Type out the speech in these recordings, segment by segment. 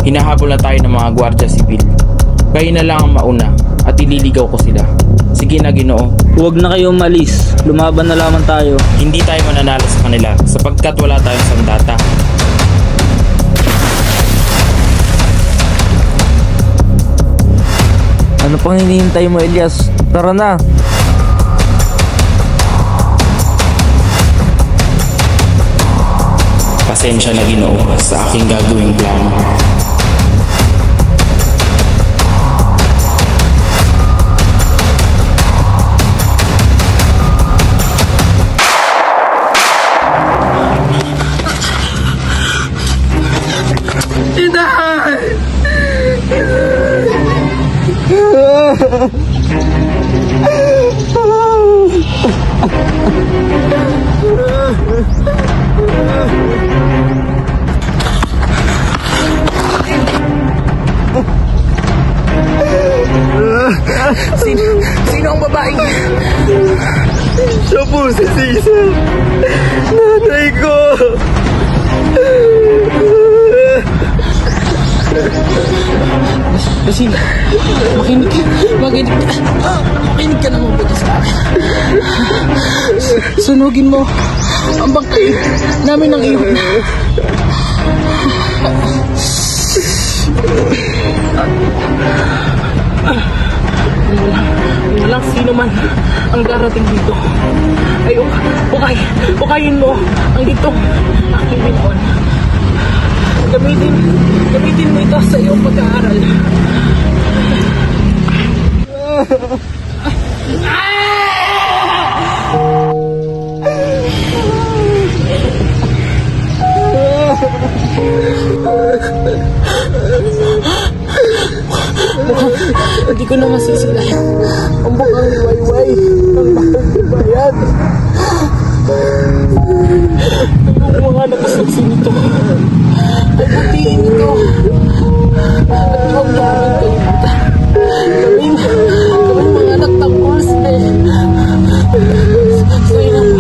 Hinahabol na tayo ng mga gwardya sibil. Kayo na lang ang mauna at ililigaw ko sila. Sige na, Ginoo. Huwag na kayo umalis. Lumaban na lamang tayo. Hindi tayo mananalo sa kanila sapagkat wala tayong sandata. Ano pang hinihintay mo, Elias? Tara na! Pasensya na, Ginoo, sa aking gagawing plano. Sino ang babaeng? Siya po si Sisa. Nanay ko. Kasi, makinig ka na mabuti sa akin. Sunugin mo ang bangkay namin ng iyo. Walang sino man ang darating dito. Ay, ukayin mo ang ditong aking binuan. Gamitin mo ito sa iyong pag-aaral. Hindi ko na masisilayan ang bukang liwayway ng mahal na bayan. Ang mga nakasagsi nito ay butiin ito at huwag namin kalimutan. Kaming mga anak ng Orste sa ilang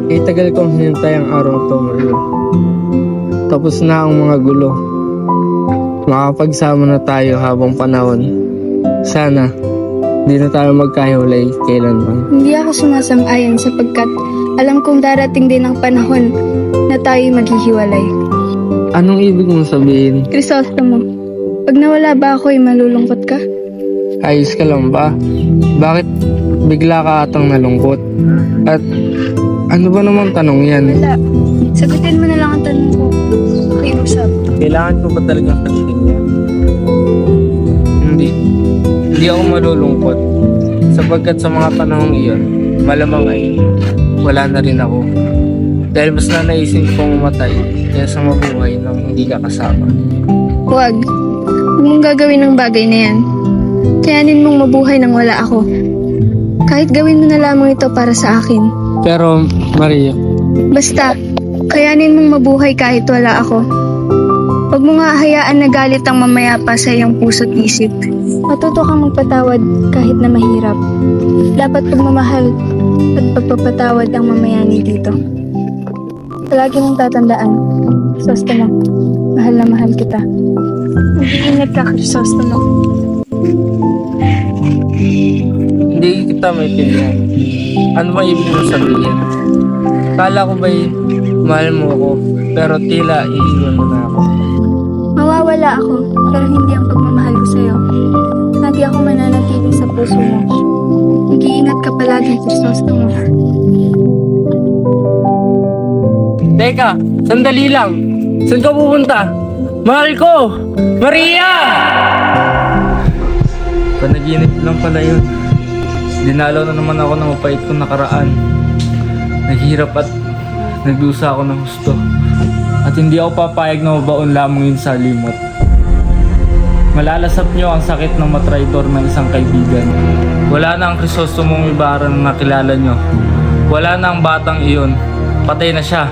Itagal kong hinintay ang araw to, Maria. Tapos na ang mga gulo. Makapagsama na tayo habang panahon. Sana, di na tayo magkahiwalay kailanman. Hindi ako sumasang-ayon sapagkat alam kong darating din ang panahon na tayo maghihiwalay. Anong ibig mong sabihin? Crisostomo, pag nawala ba ako ay malulungkot ka? Ayos ka lang ba? Bakit bigla ka atang nalungkot? At ano ba namang tanong yan? Wala. Sagutin mo na lang ang tanong ko. Pakiusap. Kailangan ko ba talagang sagutin yan? Hindi ako malulungkot. Sapagkat sa mga panahong iyon, malamang ay wala na rin ako. Dahil mas na naisip kong umatay kaysa mabuhay nang hindi ka kasama. Huwag. Huwag mong gagawin ng bagay na yan. Kayanin mong mabuhay nang wala ako. Kahit gawin mo na lamang ito para sa akin. Pero, Maria, Basta, kayanin mong mabuhay kahit wala ako. Huwag mo nga hayaan na galit ang mamayapa sa iyong puso't isip. Matuto kang magpatawad kahit na mahirap. Dapat pagmamahal at pagpapatawad ang mamayani dito. Palagi mong tatandaan, Crisostomo, mahal na mahal kita. Mag-iingat ka, Crisostomo. hindi kita maintindihan. Ano ba ibig mo sabihin? Kala ko ba'y mahal mo ako, pero tila iiwan mo na ako. Mawawala ako, pero hindi ang pagmamahal ko sa'yo. Lagi ako mananatili sa puso mo. Mag-iingat ka palagi, Crisostomo. Teka, sandali lang. Saan ka pupunta? Mahal ko! Maria! Panaginip lang pala yun. Dinalaw na naman ako ng mapait kong nakaraan. Naghihirap at nagdusa ako ng husto. At hindi ako papayag na mabaon lamang yun sa limot. Malalasap niyo ang sakit ng matraitor ng isang kaibigan. Wala na ang Crisostomong Ibarra na nakilala niyo. Wala na ang batang iyon. Patay na siya.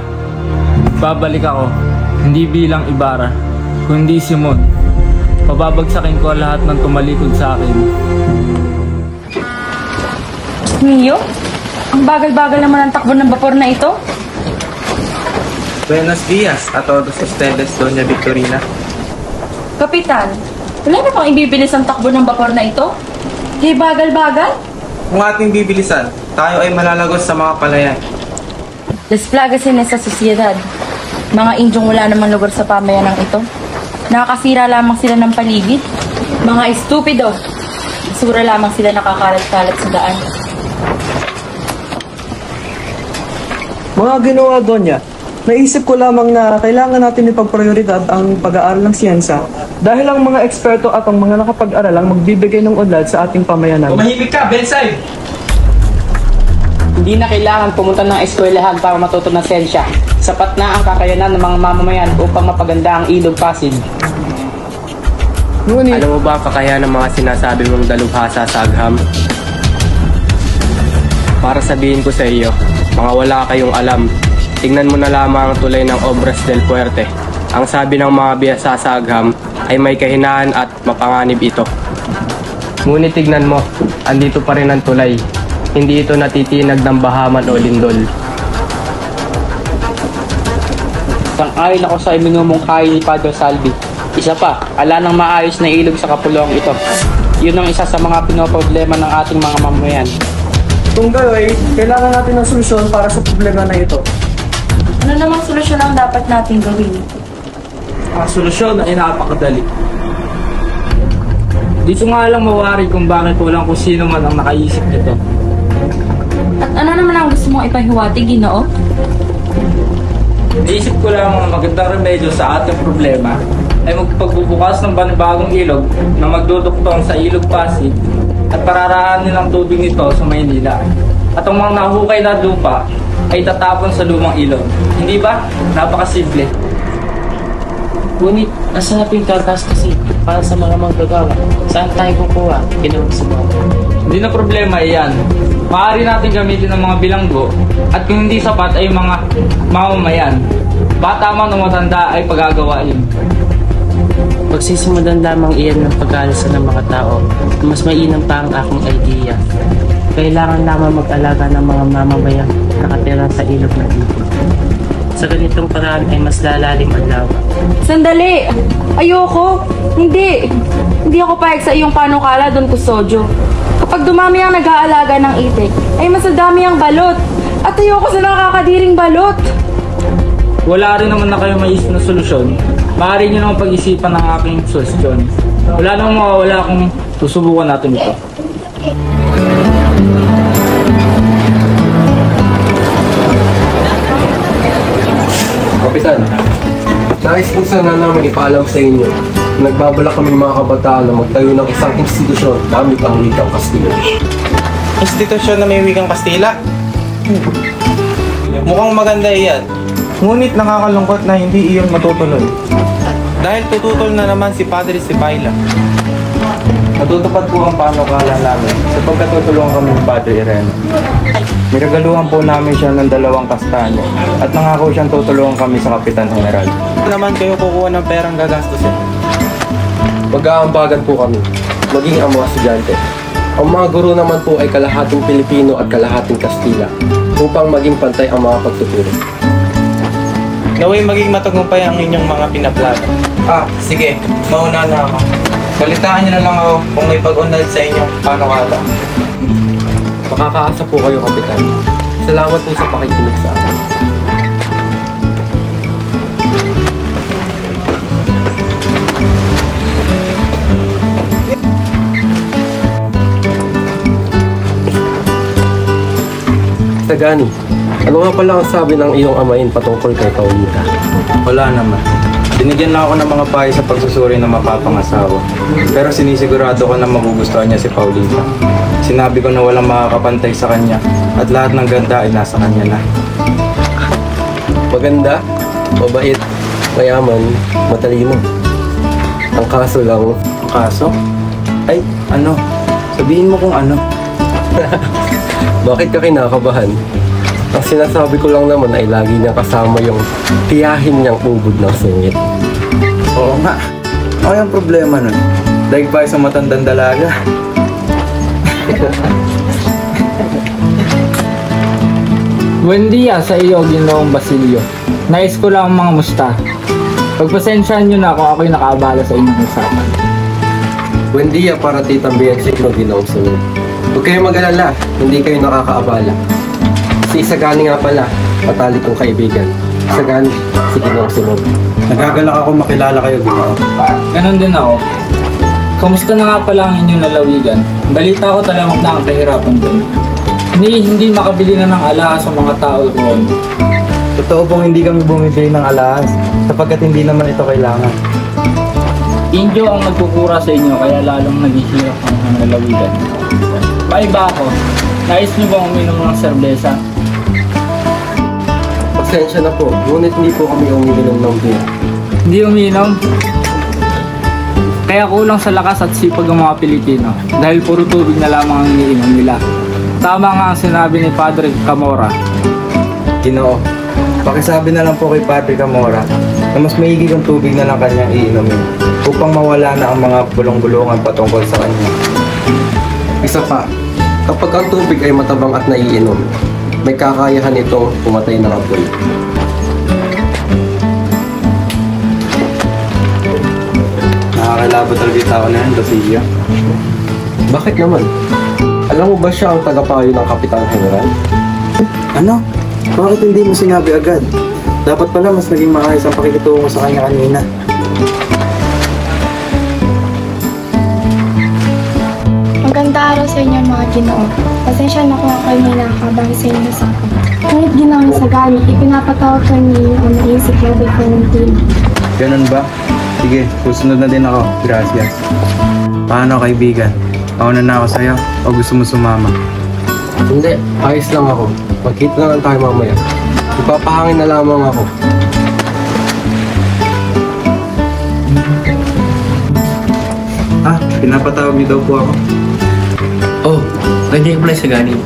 babalik ako. Hindi bilang Ibarra, kundi Simon. Pababagsakin ko lahat ng tumalikod sa akin. Mio? Ang bagal-bagal naman ang takbo ng vapor na ito. Buenos dias a todos ustedes, Doña Victorina. Kapitan, wala na pang ibibilis ang takbo ng vapor na ito? Kaya bagal-bagal? Kung ating bibilisan, tayo ay malalagos sa mga palayan. Las plagas en esa sociedad. Mga Indyong wala namang lugar sa pamayanang ito. Nakakasira lamang sila ng paligid. Mga estupido. Basura lamang sila nakakalat-kalat sa daan. Mga ginawa, Donya, naisip ko lamang na kailangan natin ipagprioridad ang pag-aaral ng siyensa dahil ang mga eksperto at ang mga nakapag-aral ang magbibigay ng unlad sa ating pamayanan. Tumahimik ka, Bensay! Hindi na kailangan pumunta ng eskwelahan para matuto ng siyensya. Sapat na ang kakayanan ng mga mamamayan upang mapaganda ang ilog Pasig. Ngunit, Alam mo ba ang kakayahan ng mga sinasabi mong dalubhasa sa agham? Para sabihin ko sa iyo, mga wala kayong alam. Tingnan mo na lamang ang tulay ng Obras del Puerte. Ang sabi ng mga biyasa sa agham ay may kahinaan at mapanganib ito. Ngunit tignan mo, andito pa rin ang tulay. Hindi ito natitinag ng bahaman o lindol. Sang-ayon ako sa iminumungkahi ni Padre Salvi. Isa pa, ala ng maayos na ilog sa kapulong ito. Yun ang isa sa mga pinoproblema ng ating mga mamamayan. kung gano'y, kailangan natin ng solusyon para sa problema na ito. Ano namang solusyon ang dapat natin gawin? Ang solusyon ay napakadali. Dito nga lang mawari kung bakit walang kung sino man ang nakaisip nito. At ano naman ang gusto mong ipahiwatig, Ginoo? Naisip ko lang ang magandang remedyo sa ating problema ay magpagbubukas ng bagong ilog na magduduktong sa ilog Pasig at pararaanin ng tubig nito sa Maynila. At ang mga nahukay na lupa ay tatapon sa lumang ilog. Hindi ba? Napakasimple. Ngunit, nasa naping gagas kasi para sa mga manggagawa. Saan tayo kukuha? Kinuha sa mga. Hindi na problema iyan. Maaari natin gamitin ang mga bilanggo at kung hindi sapat ay mga mamamayan. Bata man o matanda ay pagagawain. Pagsisimulan lamang iyan ng pag-aalsa ng mga tao, mas mainam pa ang aking idea. Kailangan lamang mag-alaga ng mga mamamayan nakatira sa ilog na dito. Sa ganitong paraan ay mas lalalim ang lawa. Sandali! Ayoko! Hindi! Hindi ako payag sa iyong panukala, Don Custodio. Kapag dumami ang nag-aalaga ng itik, ay mas dami ang balot. At ayoko sa nakakadiring balot. Wala rin naman na kayo maisip na solusyon. Maaari nyo naman pag-isipan ng aking suggestion. Wala namang mawawala kung susubukan natin ito. Kapitan, nais po sana namin ipaalam sa inyo. Nagbabalak kami mga kabataan na magtayo ng isang institusyon gamit ang wikang Kastila. Institusyon na may wikang Kastila? Mukhang maganda iyan. Ngunit nakakalungkot na hindi iyon matutuloy. Dahil tututol na naman si Padre Sipaila. Natutupad po ang panukala namin sapagkat tutulungan kami ni Padre Irene. Niregaluhan po namin siya ng 2 kastanyo at nangako siyang tutulungan kami sa Kapitan General. Hindi naman kayo kukuha ng perang gagastusin. Mag-aambagan po kami, maging ang mga estudyante. Ang mga guro naman po ay kalahating Pilipino at kalahating Kastila upang maging pantay ang mga pagtuturo. Naway maging matagumpay ang inyong mga pinaplano. Sige, mauna na ako. Balitaan niyo na lang ako kung may pag-unlad sa inyong panukala. Makakaasa po kayo, Kapitan. Salamat po sa pakikinig sa akin. Tagani, ano nga pala ang sabi ng iyong amain patungkol kay Paulita? Wala naman. Binigyan lang ako ng mga payo sa pagsusuri ng mapapangasawa. Pero sinisigurado ko na magugustuhan niya si Paulita. Sinabi ko na walang makakapantay sa kanya at lahat ng ganda ay nasa kanya na. Maganda, mabait, mayaman, matalino. Ang kaso lang, Kaso? Ay, ano? Sabihin mo kung ano. bakit ka kinakabahan? Ang sinasabi ko lang naman ay lagi niya kasama yung tiyahin niyang ubod ng sungit. Oo nga. Ano yung problema nun? Dahil pa sa matandang dalaga. Buen dia sa iyo, Ginoong Basilio. Nais ko lang mga musta. Pagpasensyahan niyo na kung ako'y nakaabala sa inyong usapan. Buen dia para Tita Bianchik no Ginoong Sunod. Huwag kayong mag-alala, hindi kayo nakakaabala. Si Isagani nga pala, patalik kong kaibigan. Isagani, si Ginoong Sunod. Nagagalak ako makilala kayo, Ginoo. Ganon din ako. Kamusta na nga pala ang inyong nalawigan? Balita ko talagang na ang kahirapan din. Hindi makabili na ng alahas sa mga tao roon. Totoo bang hindi kami bumibili ng alahas sapagkat hindi naman ito kailangan. Indio ang nagkukura sa inyo kaya lalong naghihirap ang nalawigan. Paiba ako, nais niyo bang uminom ng serbesa? Pasensya na po, ngunit hindi po kami umiinom ng beer. Hindi uminom? Kaya kulang sa lakas at sipag ng mga Pilipino dahil puro tubig na lamang ang iniinom nila. Tama nga ang sinabi ni Padre Camora. Ginoo, pakisabi na lang po kay Padre Camora na mas maigi ang tubig na lang kanyang iinumin upang mawala na ang mga bulong-bulungan patungkol sa kanya. Isa pa, kapag ang tubig ay matabang at naiinom, may kakayahan itong pumatay ng apoy. Nakakalabo talaga yung tao na yan, Basilio. Bakit naman? Alam mo ba siya ang tagapayo ng Kapitan General? Ano? Bakit hindi mo sinabi agad? Dapat pala mas naging maayos ang pakikitungo mo sa kanya kanina. Maganda araw sa inyo mga Ginoo. Pasensya na kung ako'y may nakakabang sa inyo sa akin. Ngunit Ginoong Isagani, ipinapatawag ka niyo ang maging si Padre Clementine. Ganun ba? Sige, susunod na din ako. Gracias. Paano kaibigan? Pauna na ako sa'yo o gusto mo sumama? Hindi, ayos lang ako. Magkita na lang tayo mamaya. Ipapahangin na lamang ako. Pinapatawag niyo daw po ako. Oh, nandiyan pala sa gani.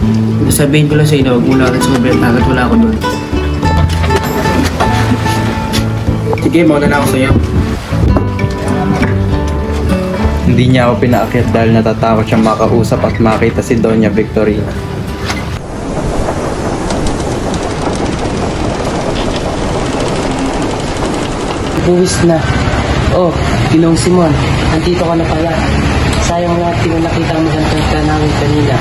Sabihin ko lang sa inyo, huwag mo lang sa sobrang tagat, wala ako doon. Sige, mauna na ako sa'yo. Hindi niya ako pinaakyat dahil natatakot siyang makausap at makita si Doña Victorina. Buwis na. Oh, Ginoong Simon, nandito ka na pala. Sayang lahat pinakita mo sa tagka namin kanina.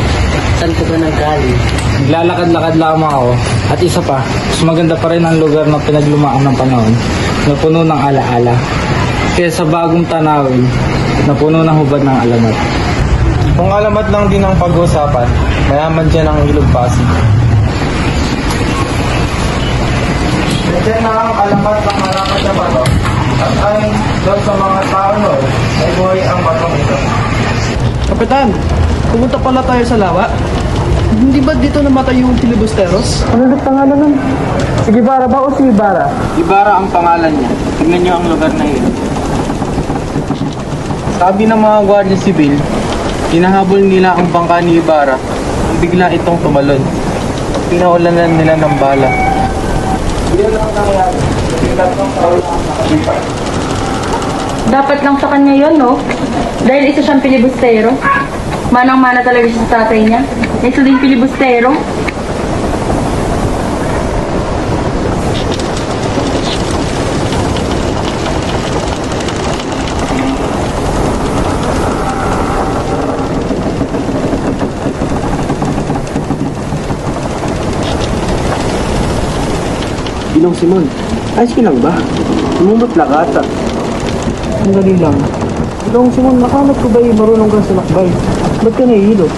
Saan ka ba nanggaling? Naglalakad-lakad lamang ako. At isa pa, mas maganda pa rin ang lugar na pinaglumaan ng panahon na puno ng alaala. Kaya sa bagong tanawin, na puno ng hubad ng alamat. Kung alamat lang din ang pag-uusapan, mayaman dyan ang Ilog Pasig. Diyan na ang alamat ng malakas na bato at ayon doon sa mga tao noon ay buhay ang batong ito. Kapitan, pumunta pala tayo sa lawa. Hindi ba dito namatay yung filibusteros? Ano na pangalan nun? Si Guevara ba o si Ibarra? Ibarra ang pangalan niya. Tignan niyo ang lugar na iyon. Sabi ng mga Guardia Civil, hinahabol nila ang bangka ni Ibarra nang bigla itong tumalon. Pinaulanan nila ng bala. Dapat lang sa kanya yun, no? Dahil isa siyang pilibustero. Manang-mana talaga siya sa tatay niya. Isa din pilibustero. Ginong Simon, ayos ka lang ba? Lumumutla ka ata. Sandali lang. Ginoong Simon, nakanap ko ba yung marunong kang salakbay? Ba't ka nahihilo?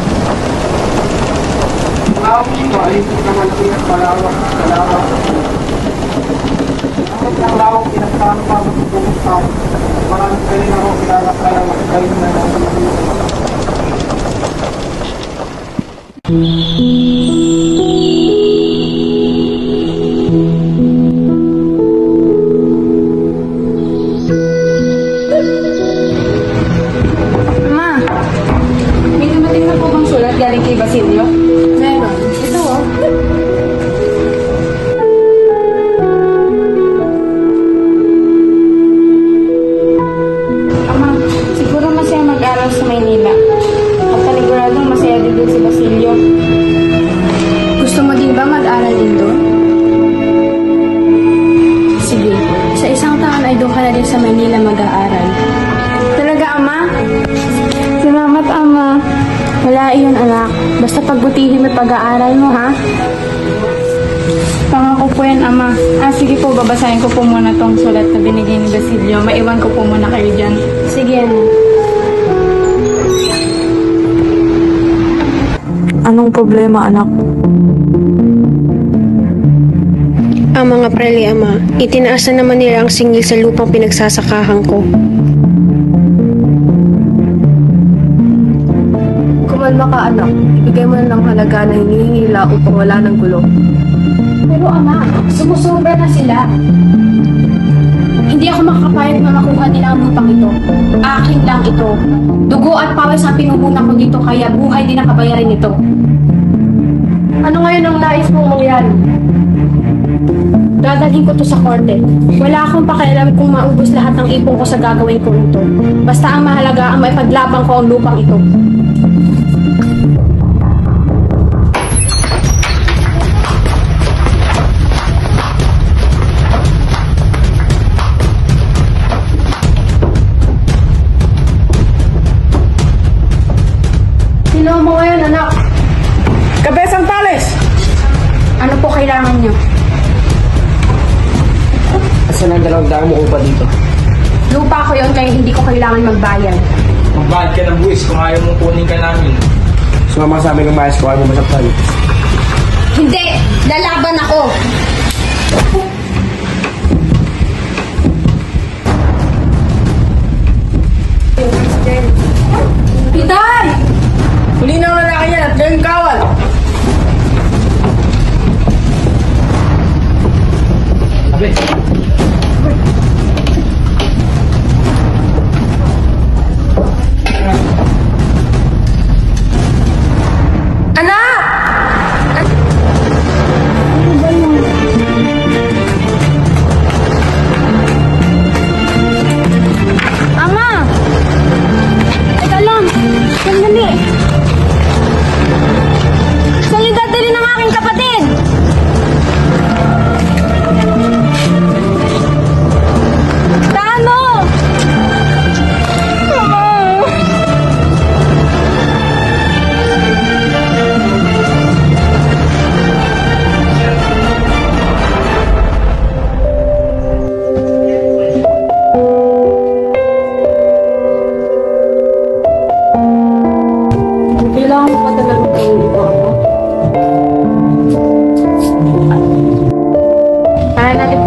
Ma, may dumating na po bang sulat galing kay Basilio? Meron. Ito oh. doon ka na din sa Manila mag-aaral. Talaga, Ama? Salamat, Ama. Wala iyon, anak. Basta pagbutihin mo pag-aaral mo, ha? Pangako po yan, Ama. Sige po, babasahin ko po muna tong sulat na binigay ni Basilio. Maiwan ko po muna kayo dyan. Sige, anak. Anong problema, anak? Ang mga preli, Ama, itinaas na naman nila ang singil sa lupang pinagsasakahan ko. Kumalma ka, anak. Ibigay mo na ng halaga na hinihingi nila upang wala ng gulo. Pero, Ama, sumusobra na sila. Hindi ako makakapayag na makuha nila ang lupang ito. Akin lang ito. Dugo at pawis ang pinuhunan ko dito, kaya buhay din ang kabayarin ito. Ano ngayon ang nais mong mangyari? Dadalhin ko to sa korte. Wala akong pakialam kung maubos lahat ng ipon ko sa gagawin ko ito. Basta ang mahalaga ang maipaglabang ko ang lupang ito. Sino mo ngayon, anak? Kabesang Tales! Ano po kailangan niyo? Asan ang 200 mo upa dito? Lupa ko yon kaya hindi ko kailangan magbayad. Magbayad ka ng buwis kung ayaw mong kunin ka namin. Sumama sa amin ng mayas ko, ayaw mo masaktan. Hindi! Lalaban ako! Pitay! Huli na ang lalaki yan at gawing kawal! Abe!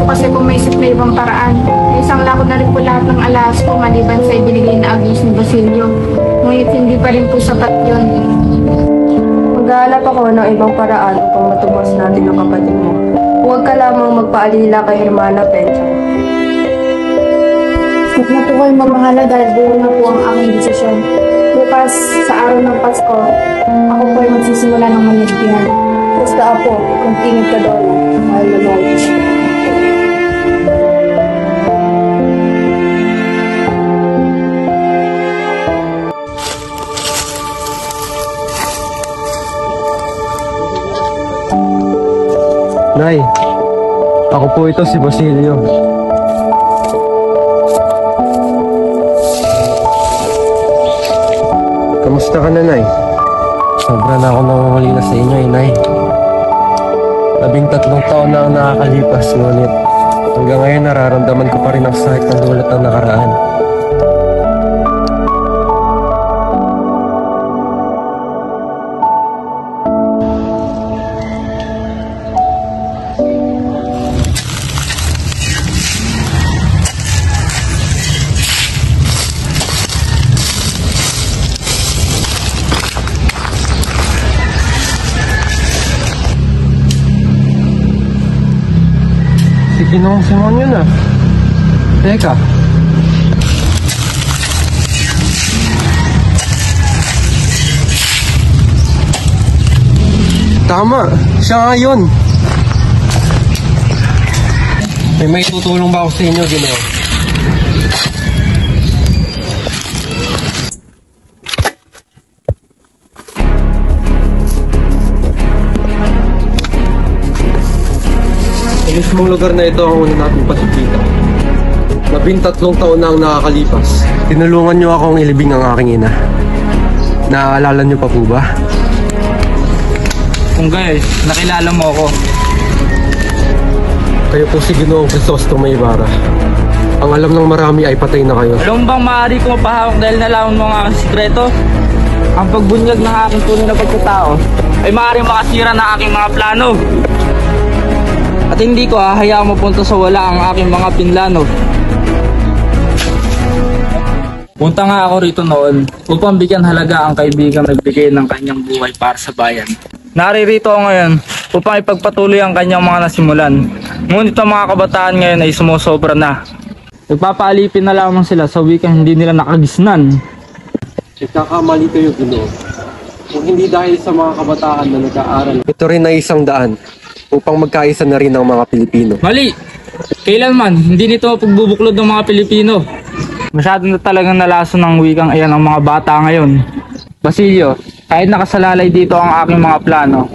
Kasi pumaisip na ibang paraan. Isang lako na rin po lahat ng alas ko maliban sa ibinigay na agis ni Basilio. Ngunit hindi pa rin po sapat yun. Maghahanap ako ng ibang paraan upang matubos natin ang kapatid mo. Huwag ka lamang magpaalila kay Hermana Pecha. Huwag na po kayo mamahalaga at buo na po ang aking desisyon. Bukas, sa araw ng Pasko, ako po ay magsisimula ng manigtihan. Basta apo, kung tingin ka doon, mahal na mahal ko siya. Nay, ako po ito si Basilio. Kamusta ka na, Nay? Sobra na ako namamali na sa inyo, Nay. 13 taon na ang nakakalipas, ngunit hanggang ngayon nararamdaman ko pa rin ang sakit ng dulot ng nakaraan. Si Ginoong Simon yun ah. Teka. Tama, siya nga yun. May tutulong ba ako sa inyo, Ginoo? Sa mismong lugar na ito ang una natin pasipitan. 13 taon na ang nakakalipas. Tinulungan niyo akong ilibing ang aking ina. Naaalala niyo pa po ba? Kung guys, nakilala mo ako. Kayo po si Ginoong Crisostomo Ibarra. Ang alam ng marami ay patay na kayo. Alam mo bang maaari ko mapahawak dahil nalaman mo ang aking sikreto? Ang pagbunyag ng aking tunay na pagkatao ay maaaring makasira ng aking mga plano. At hindi ko hahayaang mapunta sa wala ang aking mga pinlano. Punta nga ako rito noon upang bigyan halaga ang kaibigan nagbigay ng kanyang buhay para sa bayan. Naririto ako ngayon upang ipagpatuloy ang kanyang mga nasimulan. Ngunit ang mga kabataan ngayon ay sumusobra na. Nagpapaalipin na lamang sila sa wikang hindi nila nakagisnan. Nagkakamali kayo, Ginoo. Kung hindi dahil sa mga kabataan na nag-aaral, ito rin ay isang daan upang magkaisa na rin ang mga Pilipino. Mali! Kailanman, hindi nito pagbubuklod ng mga Pilipino. Masyado na talagang nalason ng wikang ayan ang mga bata ngayon. Basilio, kahit nakasalalay dito ang aking mga plano,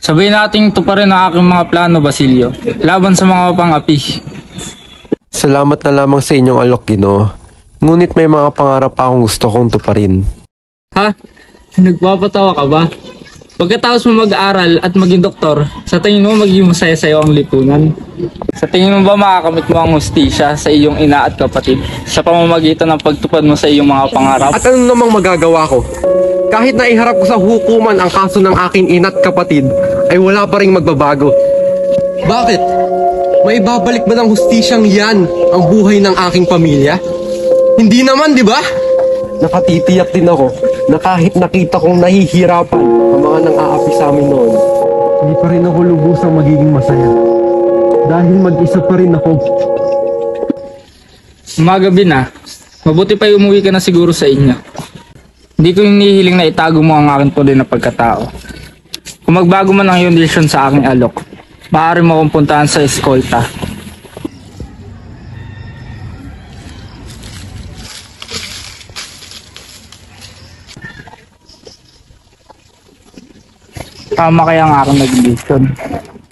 sabihin nating tuparin ang aking mga plano, Basilio, laban sa mga pang-api. Salamat na lamang sa inyong alok, Ginoo. Ngunit may mga pangarap akong gusto kong tuparin. Ha? Nagpapatawa ka ba? Pagkatapos mo mag-aaral at maging doktor, sa tingin mo magiging masaya sa'yo ang lipunan? Sa tingin mo ba makakamit mo ang hustisya sa iyong ina at kapatid sa pamamagitan ng pagtupad mo sa iyong mga pangarap? At ano namang magagawa ko? Kahit na iharap ko sa hukuman ang kaso ng aking ina at kapatid, ay wala pa ring magbabago. Bakit? May babalik ba ng hustisyang yan ang buhay ng aking pamilya? Hindi naman, di ba? Nakatitiyak din ako na kahit nakita kong nahihirapan ang mga nang-aapi sa amin noon, hindi pa rin ako lubusang magiging masaya. Dahil mag-isa pa rin ako. Magabi na, mabuti pa umuwi ka na siguro sa inyo. Hindi ko hinihiling na itago mo ang aking tunay na pagkatao. Kung magbago man ang iyong desisyon sa aking alok, maaari mo akong puntahan sa eskolta. Tama kaya ang aking nag-decision.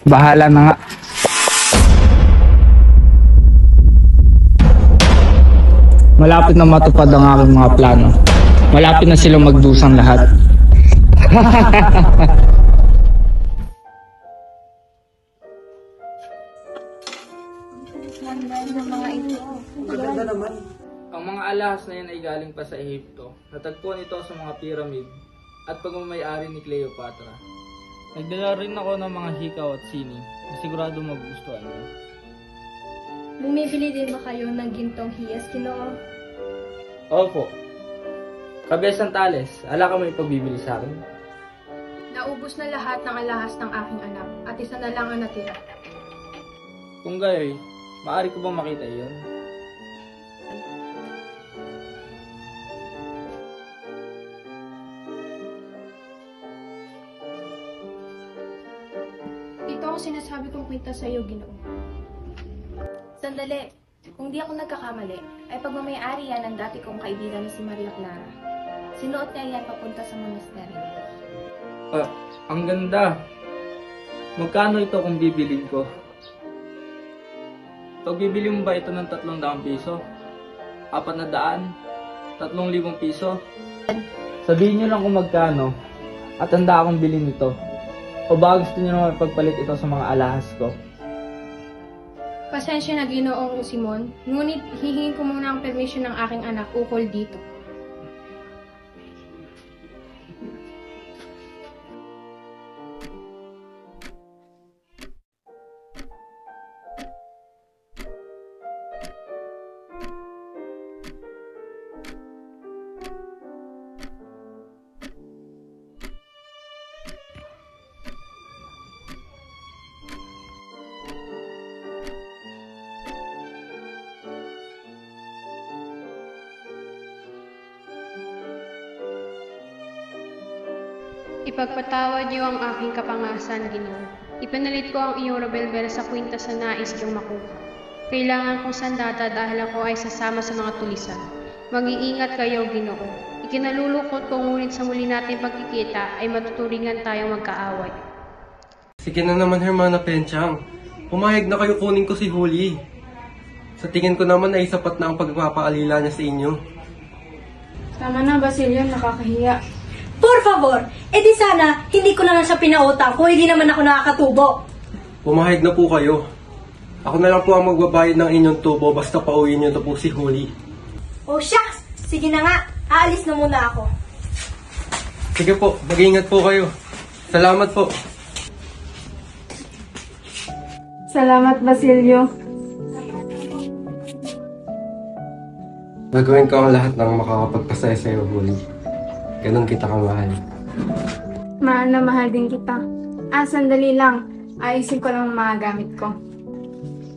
Bahala na nga. Malapit na matupad ang aking mga plano. Malapit na silang magdusang lahat. Ang mga alahas na yan ay galing pa sa Ehipto. Natagpuan ito sa mga pyramid at pagmamayari ni Cleopatra. Nagdala rin ako ng mga hikaw at sini na sigurado magugustuhan mo. Bumibili din ba kayo ng gintong hiyas, Ginoo? Opo. Kabesan Tales, ala ka may pagbibili sa akin? Naubos na lahat ng alahas ng aking anak at isa na lang ang natira. Kung gayoy, maaari ko bang makita iyon? Ito ang sinasabi kong kwenta sa iyo, Ginoo. Sandali, kung di ako nagkakamali, ay pagmamayari yan ng dati kong kaibigan na si Maria Clara. Sinuot niya yan papunta sa monastery. Ang ganda. Magkano ito kung bibilin ko? Pag bibili mo ba ito ng 300 piso? 400? 3,000 piso? Sabihin nyo lang kung magkano at handa akong bilhin ito. O ba gusto nyo naman pagpalit ito sa mga alahas ko? Pasensya na, Ginoong Simon, ngunit hihingin ko muna ang permission ng aking anak ukol dito. Ipagpatawad niyo ang aking kapangasan, Ginoo. Ipinalit ko ang iyong rebelbel sa kwinta sa nais kong makuha. Kailangan kong sandata dahil ako ay sasama sa mga tulisan. Mag-iingat kayo, Ginoo. Ikinalulukot ko ngunit sa muli nating pagkikita ay matuturingan tayong magkaaway. Sige na naman, Hermana Penchang. Pumayag na kayo kunin ko si Holly. Sa tingin ko naman ay sapat na ang pagpapaalila niya sa inyo. Tama na, Basilio. Nakakahiya. Por favor, edi sana hindi ko na lang siya pinautang kung hindi naman ako nakakatubo. Pumahig na po kayo. Ako na lang po ang magbabayad ng inyong tubo basta pauwiin niyo na po si Holly. Oh shucks! Sige na nga, aalis na muna ako. Sige po, mag-iingat po kayo. Salamat po. Salamat, Basilio. Gagawin ko ang lahat ng makakapagpasaya sa'yo, Holly. Ganun kita kamahal. Mahal na mahal din kita. Sandali lang. Ayusin ko lang ang mga gamit ko.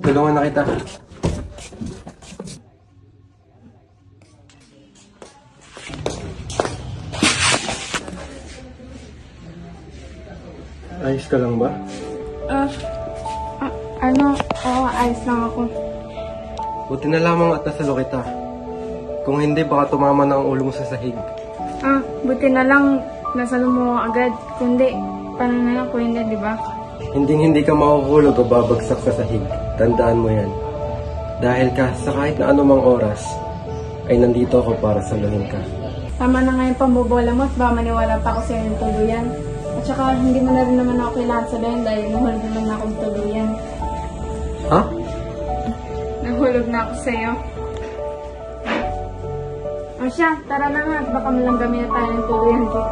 Tulungan na kita. Ayos ka lang ba? Oo, ayos lang ako. Buti na lamang at nasalo kita. Kung hindi, baka tumama na ang ulo mo sa sahig. Buti na lang nasalo mo agad. Kundi, paano na lang kung hindi, di ba? Hindi ka makukulog o babagsak sa sahig. Tandaan mo yan. Dahil sa kahit na anumang oras, ay nandito ako para saluhin ka. Tama na nga yung pambobola mo at baka maniwala pa ako sa'yo ng tuluyan. At saka hindi mo na rin naman ako kailangan sabihin dahil nahulog naman na akong tuluyan. Ha? Nahulog na ako sa'yo. O siya, tara na nga at baka malanggami na tayo ng tuluyan dito.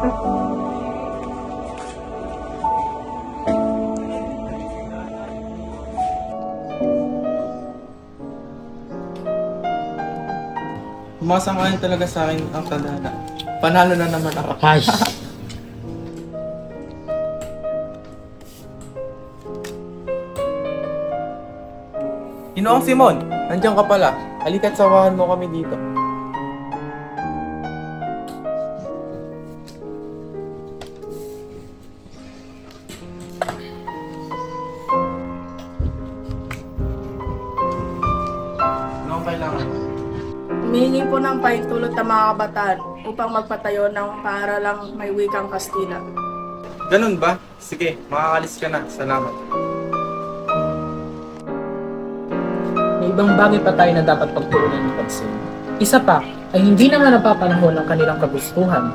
Sumasang-ayon talaga sa akin ang tadhana. Panalo na naman ako. Ay! Ginoong Simon, nandiyan ka pala. Halika't sawahan mo kami dito. Ano ang kailangan? Humihingi po ng pahintulot ng mga kabataan upang magpatayo ng paaralang may wikang Kastila. Ganun ba? Sige, makakalis ka na. Salamat. May ibang bagay pa tayo na dapat pagtuunan ng pansin. Isa pa ay hindi naman napapanahon ng kanilang kagustuhan.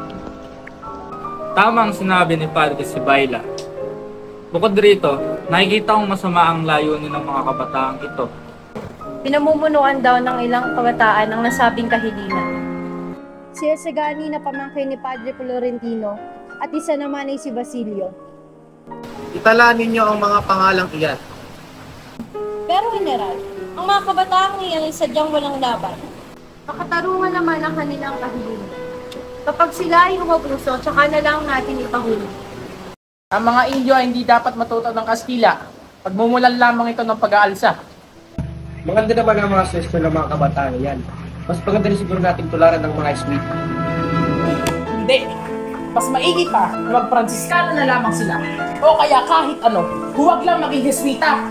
Tama ang sinabi ni Padre Sibylla. Bukod rito, nakikita kong masama ang layunin ng mga kabataang ito. Pinamumunuan daw ng ilang kabataan ang nasabing kahilingan. Si Esagani na pamangkin ni Padre Florentino at isa naman ay si Basilio. Itala ninyo ang mga pangalang iyan. Pero General, ang mga kabataang iyan ay sadyang walang laban. Makatarungan naman ang kanilang kahilingan. Kapag sila ay umabuso, tsaka na lang natin ipahuli. Ang mga Indio ay hindi dapat matuto ng Kastila. Pagmumulan lamang ito ng pag-aalsa. Maganda naman ang mga suwestyo ng mga kabataan yan. Mas maganda rin siguro natin tularan ng mga sweet. Hindi. Mas maigi pa na mag-Pransiskano na lamang sila. O kaya kahit ano, huwag lang maging Jesuita.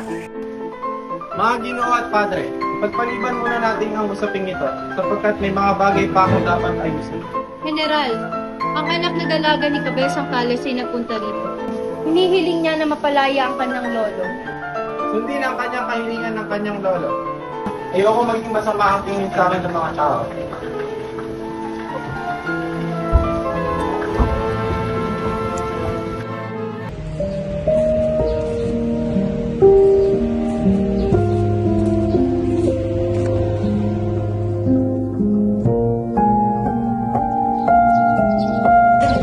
Mga Ginoo at Padre, pagpaliban muna natin ang usaping ito sapagkat may mga bagay pa akong dapat ayusin. General, ang anak na dalaga ni Cabezang Cales ay nagpunta rito. Hinihiling niya na mapalaya ang kanyang lolo. Sundin ang kanyang kahilingan ng kanyang lolo. Ayoko maging masama ang tingin sa akin ng mga tao.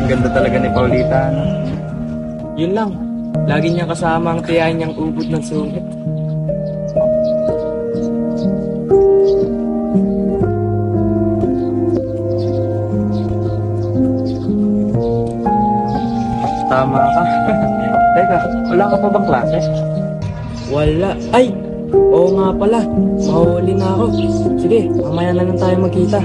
Ganda talaga ni Paulita, no? Yun lang. Lagi niya kasama ang tiyahin niyang ubod ng sungit. Tama ka. Teka, wala ka pa bang klase? Wala. Ay! Oo nga pala. Mahuli na ako. Sige, mamaya na lang tayo magkita.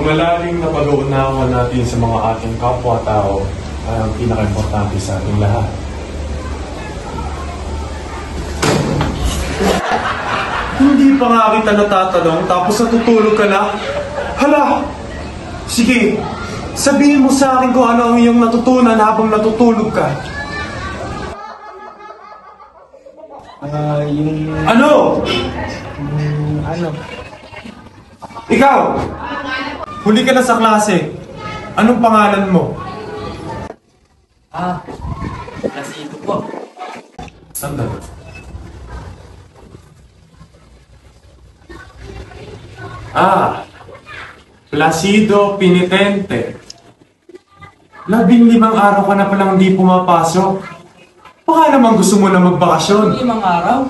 Malalim na pag-uunawa natin sa mga ating kapwa-tao ay ang pinaka-importante sa ating lahat. Hindi pa nga kita natatanong tapos natutulog ka na? Hala! Sige, Sabihin mo sa akin kung ano ang iyong natutunan habang natutulog ka. Ano? Ano? Ikaw! Huli ka na sa klase. Anong pangalan mo? Placido po. Sandali. Placido Penitente. 15 araw ka na palang hindi pumapasok. Baka naman gusto mo na magbakasyon. 5 araw?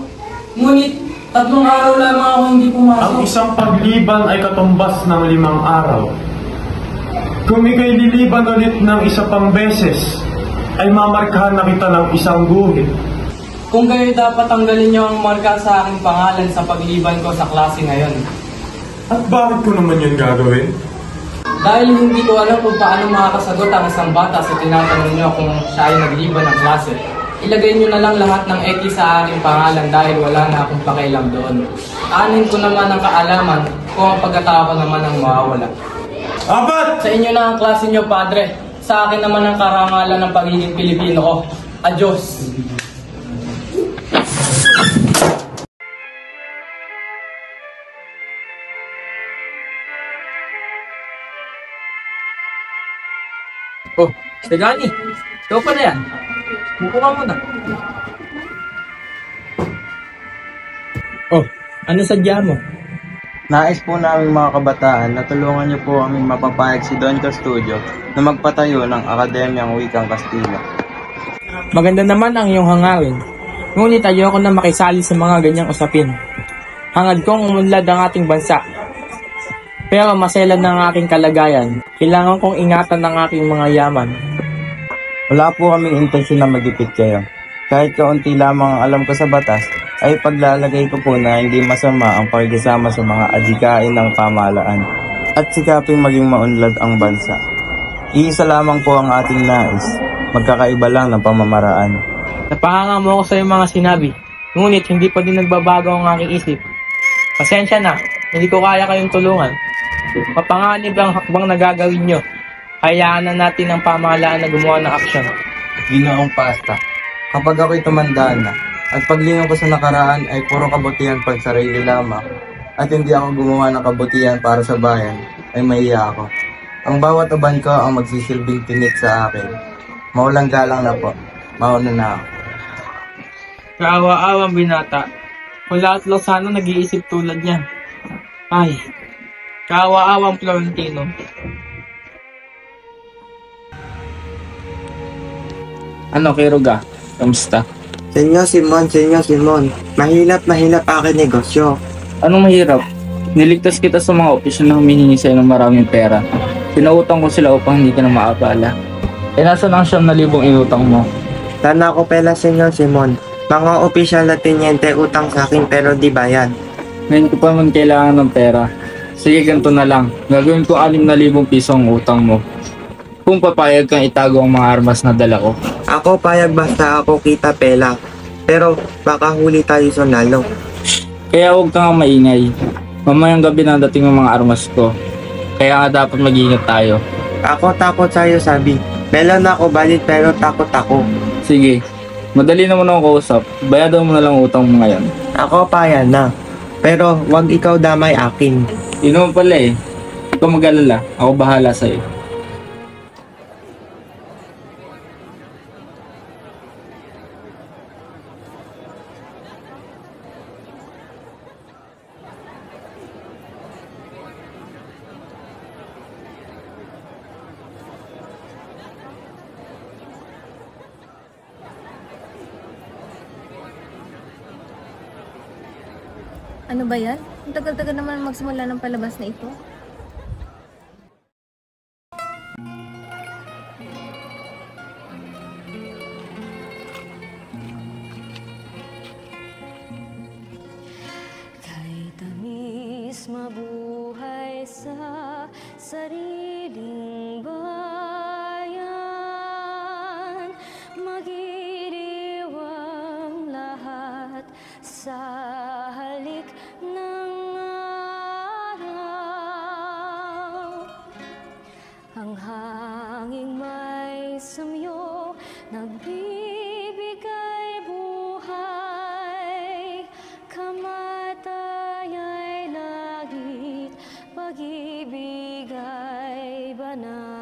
Ngunit 3 araw lamang ako hindi pumasok. Ang isang pagliban ay katumbas ng 5 araw. Kung ika'y liliban ulit ng isa pang beses, ay mamarkahan na kita ng isang guhit. Kung kayo dapat tanggalin niyo ang marka sa aking pangalan sa pagliban ko sa klase ngayon. At bakit ko naman yun gagawin? Dahil hindi ko alam kung paano makakasagot ang isang bata sa tinatanong niyo kung siya ay nagliban ng klase. Ilagay niyo na lang lahat ng X sa aking pangalan dahil wala na akong pakialam doon. Anin ko naman ang kaalaman kung ang pagkatao ko naman ang mawawala. Apat! Sa inyo na ang klase niyo, Padre. Sa akin naman ang karangalan ng pagiging Pilipino ko. Adios! Oh, Sagani. Ikaw pa na yan. Mupo ka muna. Oh, ano sadya mo? Nais po namin mga kabataan na tulungan niyo po aming mapapayag si Don Castudio na magpatayo ng Akademyang Wikang Kastila. Maganda naman ang iyong hangawin. Ngunit ayoko na makisali sa mga ganyang usapin. Hangad kong umunlad ang ating bansa. Pero maselan na ang aking kalagayan. Kailangan kong ingatan ang aking mga yaman. Wala po kaming intensyon na magipit kayo. Kahit kaunti lamang ang alam ko sa batas, ay paglalagay ko po na hindi masama ang pakikisama sa mga adhikain ng pamahalaan at sikaping maging maunlad ang bansa. Iisa lamang po ang ating nais, magkakaiba lang ng pamamaraan. Napahanga mo ako sa iyong mga sinabi, ngunit hindi pa din nagbabago ang aking isip. Pasensya na, hindi ko kaya kayong tulungan. Mapanganib ang hakbang na gagawin nyo. Hayaan na natin ang pamahalaan na gumawa ng aksyon. Ginoong Pasta, kapag ako'y tumandaan na, at paglingon ko sa nakaraan ay puro kabutihan pag sarili lamang, at hindi ako gumawa ng kabutihan para sa bayan, ay mahiya ako. Ang bawat uban ko ang magsisilbing tinik sa akin. Maulang galang na po, mauna na ako. Kaawa-awang binata. Kung lahat lang sana nag-iisip tulad niya. Ay, kaawa-awang Florentino. Ano, Kiruga? Kamusta? Senyor Simon, mahirap aking negosyo. Anong mahirap? Niligtas kita sa mga opisyon na humihingi sa'yo ng maraming pera. Pinautang ko sila upang hindi ka na maabala. Nasaan ang 7,000 inutang mo? Sana ako pala, Senyor Simon. Mga opisyal na tinyente utang sa akin pero di bayad. Ngayon ko pa naman kailangan ng pera. Sige, ganito na lang. Gagawin ko 6,000 piso ang utang mo. Kung papayag kang itago ang mga armas na dala ko. Ako payag basta ako kita pela. Pero baka huli tayo sa nalo. Kaya huwag kang maingay. Mamayang gabi na dating ang mga armas ko. Kaya nga dapat mag-ingat tayo. Ako takot sa'yo, sabi. Meron ako balit pero takot ako. Sige, madali naman ako kausap. Bayadan mo na lang utang mo ngayon. Ako payag na. Pero wag ikaw damay akin. Yun naman pala eh. Ikaw mag-alala. Ako bahala sa'yo. Ano ba yan? Ang tagal-tagal naman magsimula ng palabas na ito. Kay tamis mabuhay sa sariling bayan, magiriwang lahat sa halik ng araw. nagbibigay buhay, kamatay ay langit, pag-ibig ay banal.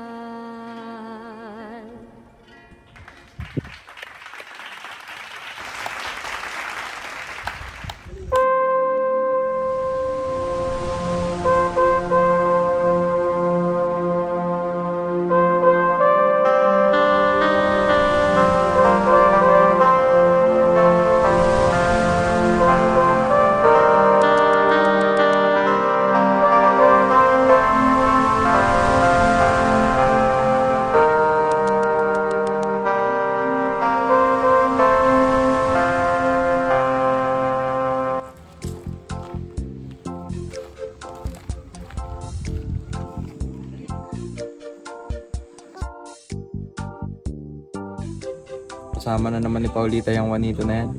Kasama na naman ni Paulita yung Juanito na yan.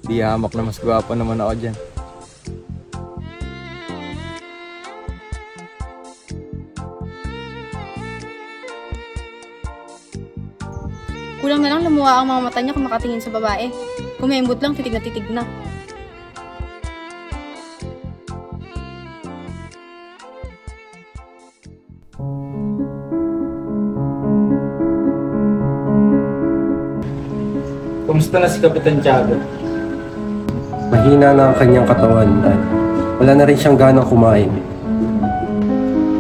Di hamak na mas gwapo naman ako dyan. Kulang na lang lumuha ang mga mata niya kung makatingin sa babae. Kumembot lang, titig na titig na. Kumusta na si Kapitan Tiago? Mahina na ang kanyang katawan at wala na rin siyang ganang kumain.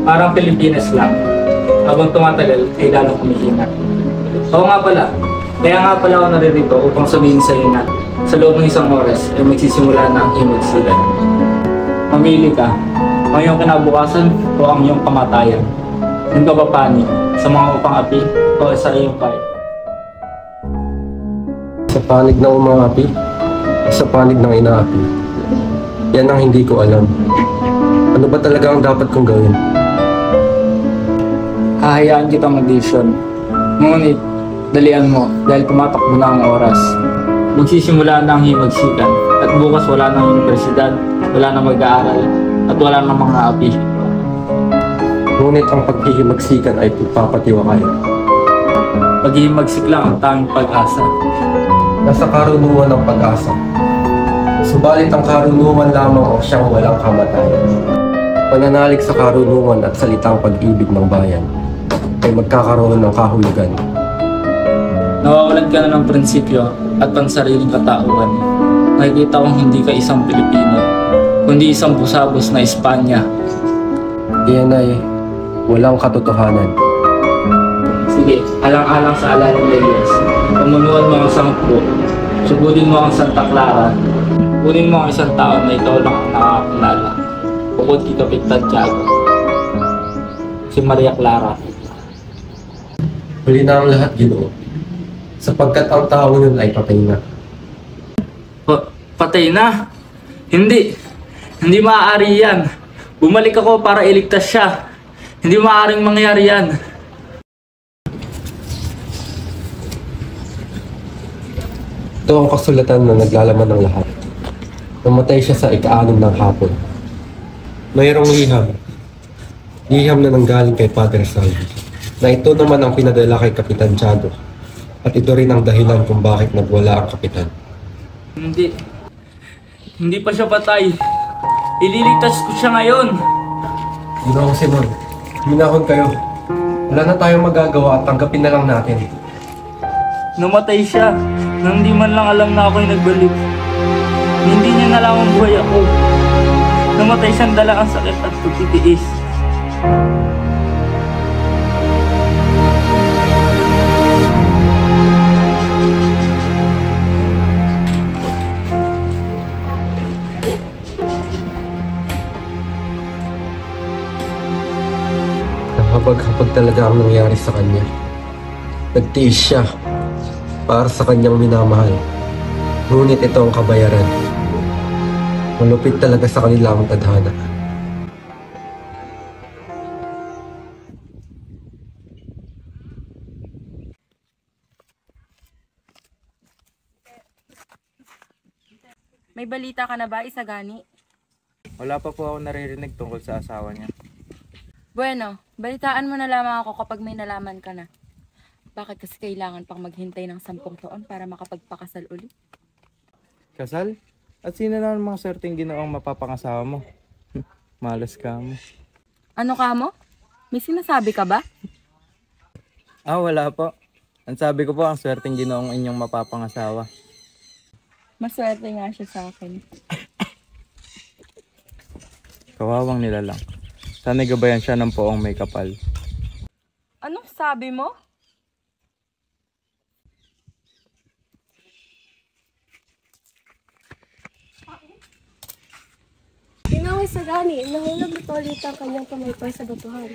Parang Pilipinas lang. Habang tumatagal, ay lalong kumihina. Oo nga pala. Kaya nga pala ako naririto upang sabihin sa iyo na sa loob ng isang oras ay magsisimula na ang himod sila. Mamili ka, ang iyong kinabukasan o ang iyong kamatayan. Yung ka ba panig sa mga upang api o sa iyong payo? Sa panig ng umaapi, sa panig ng inaapi. Yan ang hindi ko alam. Ano ba talaga ang dapat kong gawin? Hahayaan kitang mag-decision. Ngunit, dalian mo dahil tumatakbo na ang oras. Magsisimula na ang himagsikan at bukas wala nang universidad, wala nang mag-aaral at wala nang mga api. Ngunit ang paghihimagsikan ay pagpapatiwakay. Paghihimagsik lang ang tanging pag-asa. Nasa karunungan ng pag-asa. Subalit ang karunungan lamang o siyang walang kamatayan. Pananalig sa karunungan at salitang pag-ibig ng bayan ay magkakaroon ng kahulugan. Nawawalan ka na ng prinsipyo at pansariling katauhan. Nakikita kong hindi ka isang Pilipino, kundi isang busabos na Espanya. Iyan ay walang katotohanan. Sige, alang-alang sa ala ng Elias. Pamunuan mo ang sangpo, sugudin mo ang Santa Clara, kunin mo ang isang tao na ikaw lang ang nakakilala. Bukod kay Kapitan Tiago, si Maria Clara. Huli na ang lahat, Ginoo, sapagkat ang tao nun ay patay na. Patay na? Hindi. Hindi maaari yan. Bumalik ako para iligtas siya. Hindi maaaring mangyari yan. Ito ang kasulatan na naglalaman ng lahat. Namatay siya sa ika-6 ng hapon. Mayroong liham. Liham na nanggaling kay Padre Salvi. Na ito naman ang pinadala kay Kapitan Tiago. At ito rin ang dahilan kung bakit nagwala ang kapitan. Hindi. Hindi pa siya patay. Ililigtas ko siya ngayon. Ginoong Simon, minahon kayo. Wala na tayong magagawa at tanggapin na lang natin. Namatay siya nang hindi man lang alam na ako'y nagbalik. Hindi niya na lang ang buhay ako. Namatay siyang dala ang sakit at pagtitiis. Nakapag-hapag talaga ang nangyari sa kanya. Nagtiis siya para sa kanyang minamahal. Ngunit ito ang kabayaran. Malupit talaga sa kanila ang tadhana. May balita ka na ba, Isagani? Wala pa po ako naririnig tungkol sa asawa niya. Bueno, balitaan mo na lamang ako kapag may nalaman ka na. Bakit kasi kailangan pang maghintay ng 10 taon para makapagpakasal ulit? Kasal? At sino na ang mga swerteng ginoong mapapangasawa mo? Malas ka mo. Ano ka mo? May sinasabi ka ba? Wala po. Ang sabi ko po, ang swerteng ginoong inyong mapapangasawa. Maswerte nga siya sa akin. Kawawang nilalang. Sana gabayan siya ng poong may kapal. Anong sabi mo? Ginaway sa gani, nahulog ni Paulita ang kanyang pamaypay sa batuhan.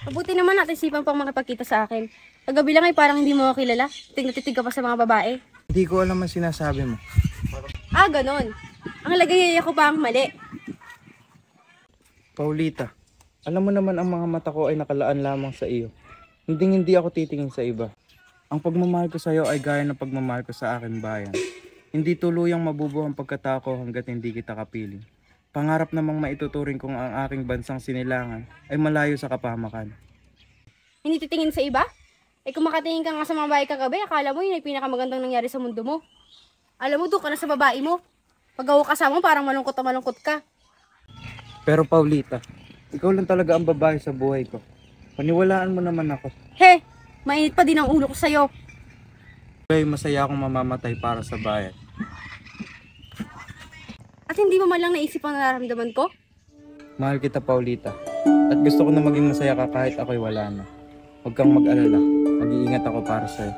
Mabuti naman natin sipang pang makipagkita sa akin. Kagabi lang ay parang hindi mo ako kilala. Titig ka pa sa mga babae. Hindi ko alam ang sinasabi mo. Ganon. Ang lagay ko pa ang mali. Paulita, alam mo naman ang mga mata ko ay nakalaan lamang sa iyo. Hindi ako titingin sa iba. Ang pagmamahal ko sa iyo ay gaya ng pagmamahal ko sa aking bayan. Hindi tuluyang mabubuo ang pagkatao ko hanggat hindi kita kapiling. Pangarap namang maituturing kong ang aking bansang sinilangan ay malayo sa kapahamakan. Hindi titingin sa iba? Kung makatingin ka nga sa mga babae kagabi, akala mo yun ay pinakamagandang nangyari sa mundo mo. Alam mo, doon ka na sa babae mo. Pag ako kasama mo, parang malungkot na malungkot ka. Pero Paulita, ikaw lang talaga ang babae sa buhay ko. Paniwalaan mo naman ako. Mainit pa din ang ulo ko sa'yo. Ay, masaya akong mamamatay para sa bayan. At hindi mo man lang naisip ang nararamdaman ko? Mahal kita, Paulita. At gusto ko na maging masaya ka kahit ako'y wala na. Huwag kang mag-alala. Mag-iingat ako para sa'yo.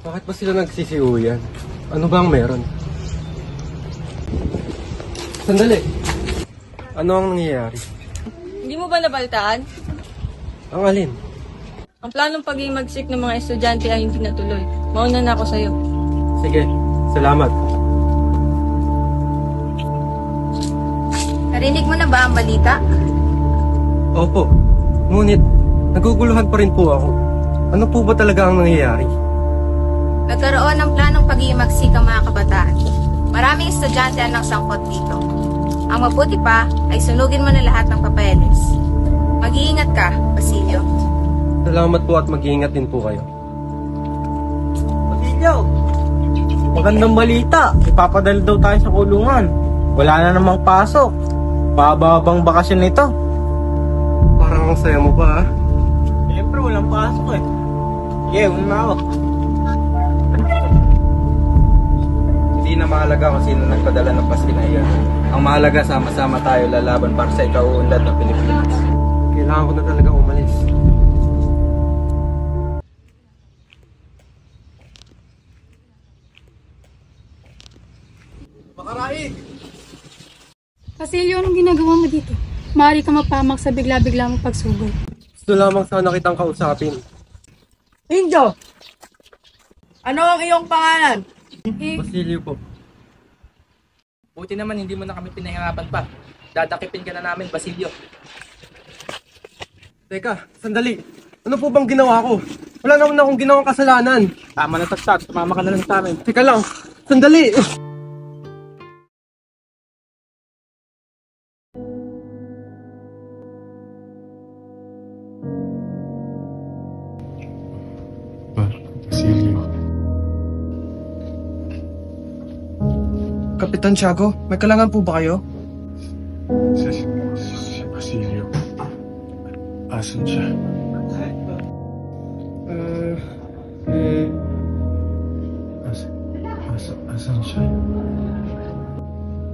Bakit ba sila nagsisiuyan? Ano ba ang meron? Sandali! Ano ang nangyayari? Hindi mo ba nabaltaan? Ang alin? Ang planong pag-imagsik ng mga estudyante ay hindi natuloy. Mauna na ako sa'yo. Sige, salamat. Narinig mo na ba ang balita? Opo, ngunit naguguluhan pa rin po ako. Ano po ba talaga ang nangyayari? Nagkaroon ng planong pag-iimagsik ang mga kabataan. Maraming estudyante ang nagsangkot dito. Ang mabuti pa ay sunugin mo na lahat ng papeles. Mag-iingat ka, Basilio. Salamat po at mag-iingat din po kayo. Basilio! Magandang balita. Ipapadala daw tayo sa kulungan. Wala na namang pasok. Pababang bakasyon nito. Parang ang saya mo pa, ha? Siyempre, walang pasok eh. Sige, una na ako. Hindi na mahalaga kung sino nagpadala ng paski na iyon. Ang mahalaga, sama-sama tayo lalaban para sa ikauunlad ng Pilipinas. Kailangan ko na talaga umalis. Makaraig! Basilio, anong ginagawa mo dito? Maaari ka mapahamak sa bigla-bigla mong pagsugod. Gusto lamang sana kitang kausapin. Injo! Ano ang iyong pangalan? Basilio po. Buti naman hindi mo na kami pinahirapan pa. Dadakipin ka na namin, Basilio. Teka, sandali. Ano po bang ginawa ko? Wala naman akong ginawang kasalanan. Tama na tagsat, tumama ka na lang sa amin. Teka lang, sandali! Basilio. Kapitan Tiago, may kailangan po ba kayo? Si Basilio. Asan siya? Asan siya?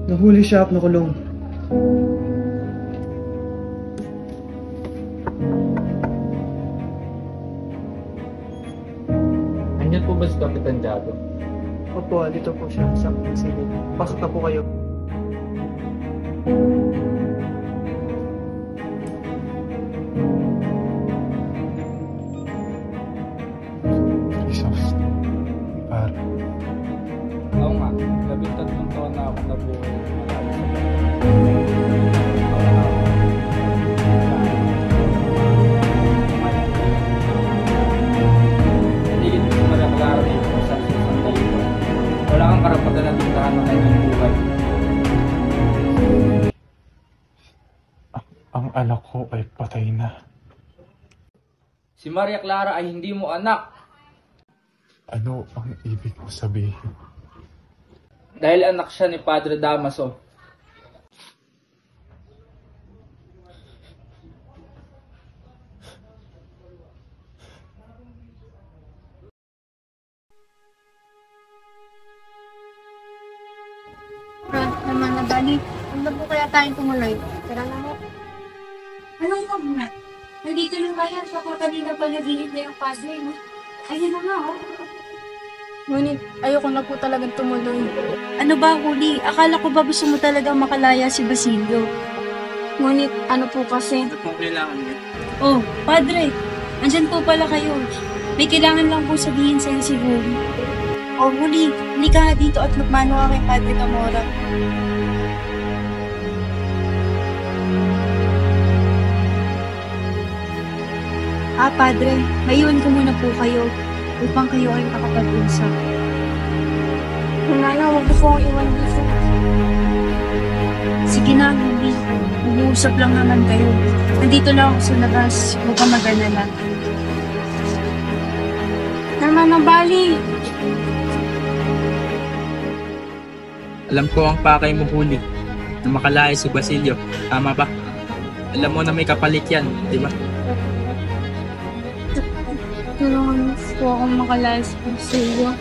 Nahuli siya at nakulong. Nandiyan po ba si Kapitan Tiago? Opo, dito po siya sa sige. Pasok na po kayo. Jesus. Par. Oo nga, 13 taon na ako nabuhay. Si Maria Clara ay hindi mo anak. Ano ang ibig mo sabihin? Dahil anak siya ni Padre Damaso. Naman na bali. Ano po kaya tayong tumuloy? Tara na mo. Anong wag na? Nandito lang kaya siya kung kanina pa nag-iit na yung padre, no? Ayun na nga, oh. Ngunit ayoko na po talagang tumuloy. Ano ba, Huli? Akala ko ba gusto mo talagang makalaya si Basilio? Ngunit ano po kasi? Kung kailangan niya. Oh, padre. Andyan po pala kayo. May kailangan lang po sabihin sa'yo si Huli. Oh, Huli. Hindi ka dito at lukmano ka kay Padre Camora. Padre, mayuan ko muna po kayo upang kayo ay makapag-usap. Nana, huwag po akong iwan dito. Sige na, Huli. Mag-uusap lang naman kayo. Nandito lang ako sa labas. Huwag kang mag-alala. Naman na bali. Alam ko ang pakay mo, Huli, na makalaya si Basilio. Tama ba? Alam mo na may kapalit yan, di ba? Tulungan mo po akong makalaya si Basilio.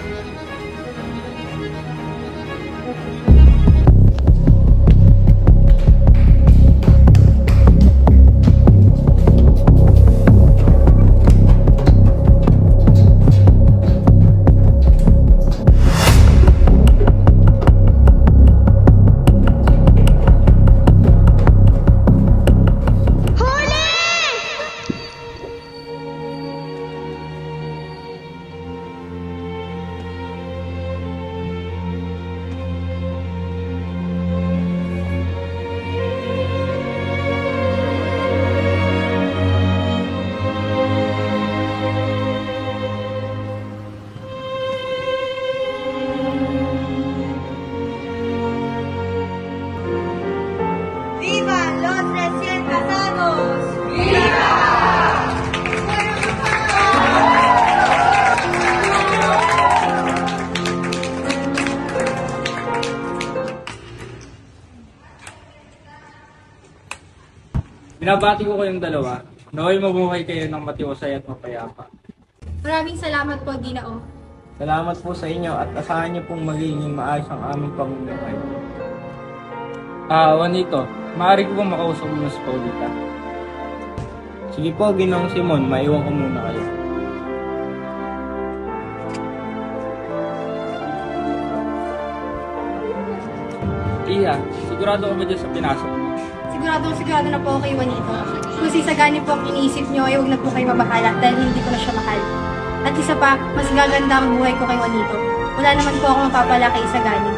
Binabati ko kayong dalawa. Naway mabuhay kayo ng matiwasay at mapayapa. Maraming salamat po, Ginoo. Salamat po sa inyo at asahan niyo pong magiging maayos ang aming pamumuhay. Juanito, maaari ko bang makausap mo si Paulita? Sige po, Ginoong Simon, maiwan ko muna kayo. Iya, sigurado ka ba dyan sa pinasok mo? Sigurado na po ako kay Juanito. Kung sisagani po ang iniisip nyo, ay huwag na po kayo mabahala dahil hindi ko na siya mahal. At isa pa, mas gaganda ang buhay ko kay Juanito. Wala naman po ako mapapala kay Isagani.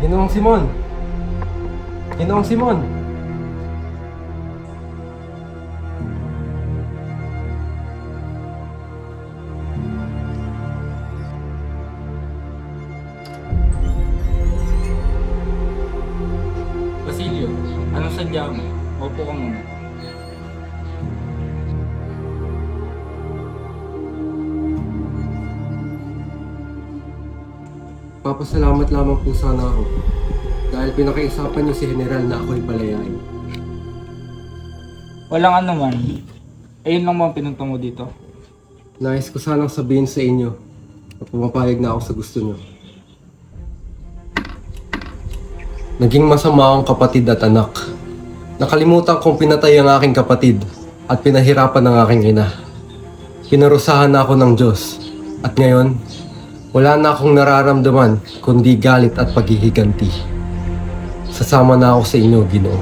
Ginoong Simon! Ginoong Simon! Basilio, anong sadya mo? Opo ka muna. Papasalamat lamang po sana ako dahil pinakaisapan niyo si General na ako'y palayain. Walang anuman. Ayun lang mo ang pinunta mo dito. Nais ko sanang sabihin sa inyo na pumapayag na ako sa gusto niyo. Naging masama akong kapatid at anak. Nakalimutan kong pinatay ang aking kapatid at pinahirapan ng aking ina. Pinarusahan na ako ng Diyos at ngayon, wala na akong nararamdaman kundi galit at paghihiganti. Sasama na ako sa inyo, Ginoo.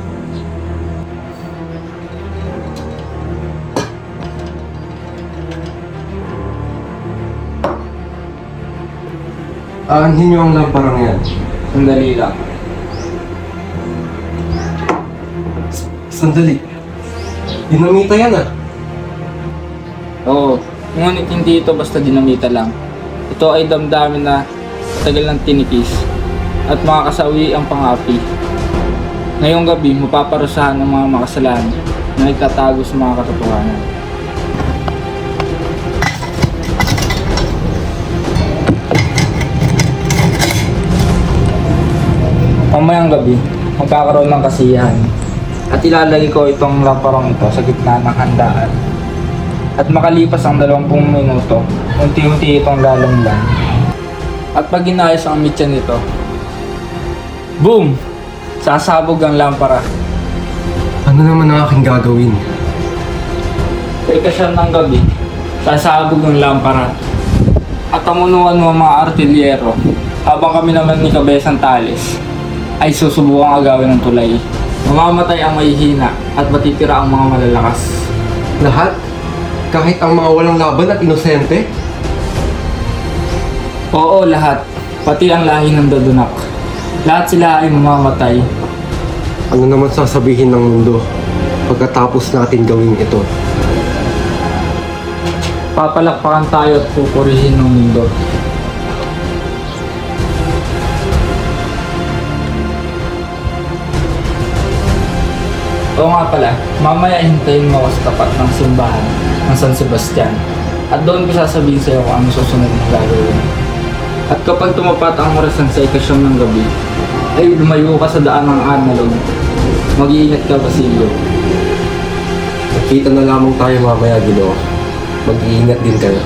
Aanhin niyo ang lamparang yan. Sandali lang. Sandali. Dinamita yan ah. Oo, ngunit hindi ito basta dinamita lang. Ito ay damdamin na tagal ng tinikis at mga kasawi ang pangapi. Ngayong gabi, mapaparusahan ng mga makasalanan na nagtatago sa mga katotohanan. Mamayang gabi, magkakaroon ng kasiyahan at ilalagay ko itong lamparang ito sa gitna ng handaan. At makalipas ang 20 minuto, unti-unti itong lalamlan. At pag inayos ang mitya nito, boom! Sasabog ang lampara. Ano naman ang aking gagawin? Sa ikasyam ng gabi, sasabog ang lampara. At pamunuan mo ang mga artilyero, habang kami naman ni Kabesang Tales ay susubukang agawin ng tulay. Mamamatay ang mahihina at matitira ang mga malalakas. Lahat? Kahit ang mga walang laban at inosente? Oo, lahat. Pati ang lahi ng dadunak. Lahat sila ay mamamatay. Ano naman sasabihin ng mundo pagkatapos natin gawin ito? Papalakpakan tayo at pupurihin ng mundo. Oo nga pala, mamaya hintayin mo ako sa tapat ng simbahan ng San Sebastian. At doon ko sasabihin sa iyo kung ano susunod na gagawin. At kapag tumapat ang orasan sa ikasyam ng gabi, ay lumayo ka sa daan ng Arnalog. Mag-iingat ka, Basilio. Magkita na lamang tayo mamaya, Ginoo. Mag-iingat din kayo.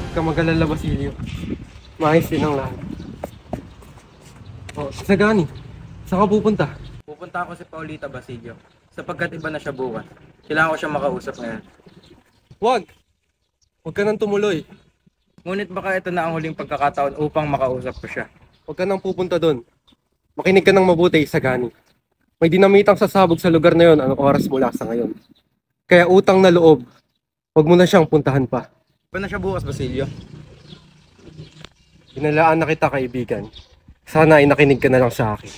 Huwag ka mag-alala, Basilio. Maayos din ang lahat. Oh, Sagani, saan ka pupunta? Pupunta ako si Paulita, Basilio. Sapagkat iba na siya bukas. Kailangan ko siya makausap ngayon. Huwag ka nang tumuloy. Ngunit baka ito na ang huling pagkakataon upang makausap ko siya. Huwag ka nang pupunta doon. Makinig ka ng mabuti, Sagani. May dinamitang sasabog sa lugar na yon anong oras mula sa ngayon. Kaya utang na loob, huwag mo na siyang puntahan pa. Iba na siya bukas, Basilio. Pinalaan na kita, kaibigan. Sana ay nakinig ka na lang sa akin.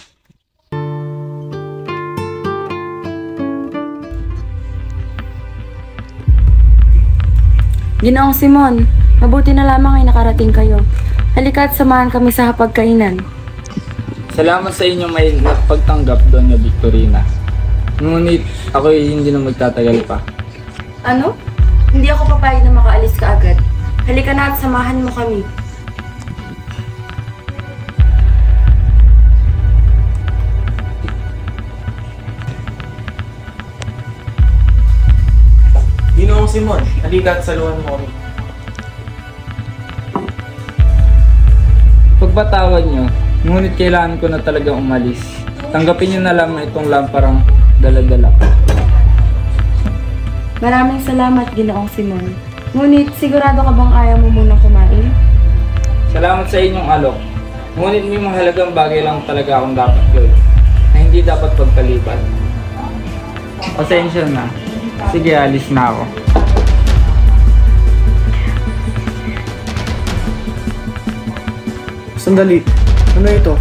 Ginoong Simon, mabuti na lamang ay nakarating kayo. Halika at samahan kami sa hapagkainan. Salamat sa inyong may pagtanggap, Doña Victorina. Ngunit ako'y hindi na magtatagal pa. Ano? Hindi ako papayag na makaalis ka agad. Halika na at samahan mo kami. Ginoong Simon, halika at saluhan mo kami. Pagpatawad nyo, ngunit kailangan ko na talagang umalis. Tanggapin nyo na lamang itong lamparang dala-dala. Maraming salamat, Ginoong Simon. Ngunit sigurado ka bang ayaw mo munang kumain? Salamat sa inyong alok. Ngunit may mahalagang bagay lang talaga akong dapat gawin na hindi dapat pagkaliban. Pasensya na. Sige, alis na ako. Sandali. Ano ito?